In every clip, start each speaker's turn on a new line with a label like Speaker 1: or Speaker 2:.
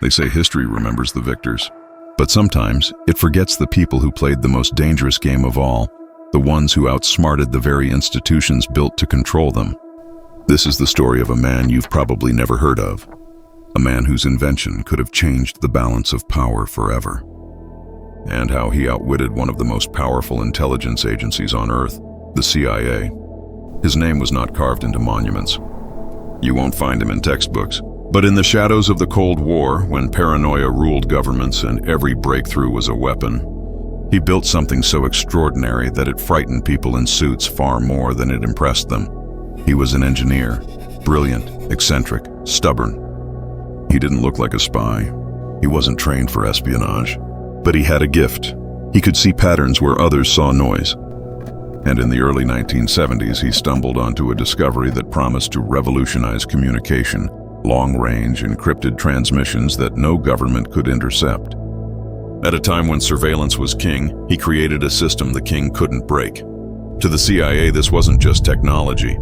Speaker 1: They say history remembers the victors, but sometimes it forgets the people who played the most dangerous game of all, the ones who outsmarted the very institutions built to control them. This is the story of a man you've probably never heard of, a man whose invention could have changed the balance of power forever, and how he outwitted one of the most powerful intelligence agencies on Earth, the CIA. His name was not carved into monuments. You won't find him in textbooks. But in the shadows of the Cold War, when paranoia ruled governments and every breakthrough was a weapon, he built something so extraordinary that it frightened people in suits far more than it impressed them. He was an engineer, brilliant, eccentric, stubborn. He didn't look like a spy. He wasn't trained for espionage, but he had a gift. He could see patterns where others saw noise. And in the early 1970s, he stumbled onto a discovery that promised to revolutionize communication. Long-range, encrypted transmissions that no government could intercept. At a time when surveillance was king, he created a system the king couldn't break. To the CIA, this wasn't just technology.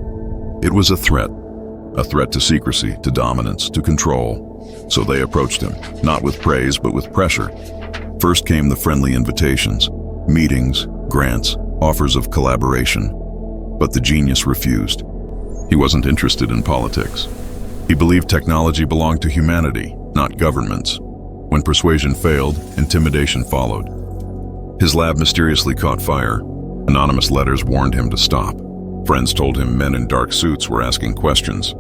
Speaker 1: It was a threat to secrecy, to dominance, to control. So they approached him, not with praise, but with pressure. First came the friendly invitations, meetings, grants, offers of collaboration. But the genius refused. He wasn't interested in politics. He believed technology belonged to humanity, not governments. When persuasion failed, intimidation followed. His lab mysteriously caught fire. Anonymous letters warned him to stop. Friends told him men in dark suits were asking questions.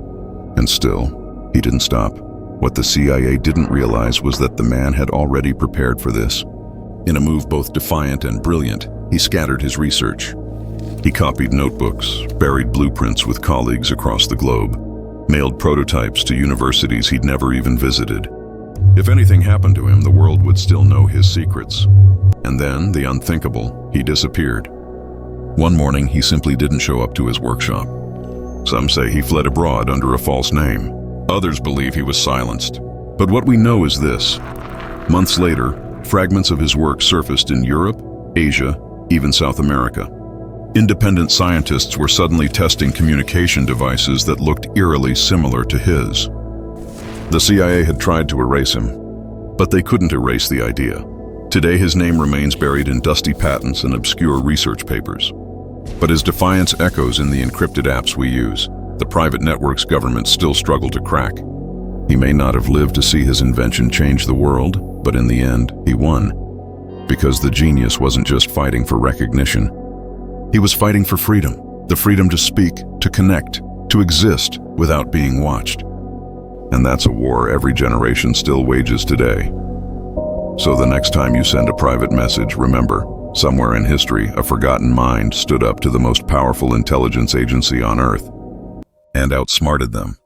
Speaker 1: And still, he didn't stop. What the CIA didn't realize was that the man had already prepared for this. In a move both defiant and brilliant, he scattered his research. He copied notebooks, buried blueprints with colleagues across the globe, mailed prototypes to universities he'd never even visited. If anything happened to him, the world would still know his secrets. And then, the unthinkable, he disappeared. One morning, he simply didn't show up to his workshop. Some say he fled abroad under a false name. Others believe he was silenced. But what we know is this. Months later, fragments of his work surfaced in Europe, Asia, even South America. Independent scientists were suddenly testing communication devices that looked eerily similar to his. The CIA had tried to erase him, but they couldn't erase the idea. Today his name remains buried in dusty patents and obscure research papers. But his defiance echoes in the encrypted apps we use, the private networks governments still struggle to crack. He may not have lived to see his invention change the world, but in the end, he won. Because the genius wasn't just fighting for recognition. He was fighting for freedom, the freedom to speak, to connect, to exist without being watched. And that's a war every generation still wages today. So the next time you send a private message, remember, somewhere in history, a forgotten mind stood up to the most powerful intelligence agency on Earth and outsmarted them.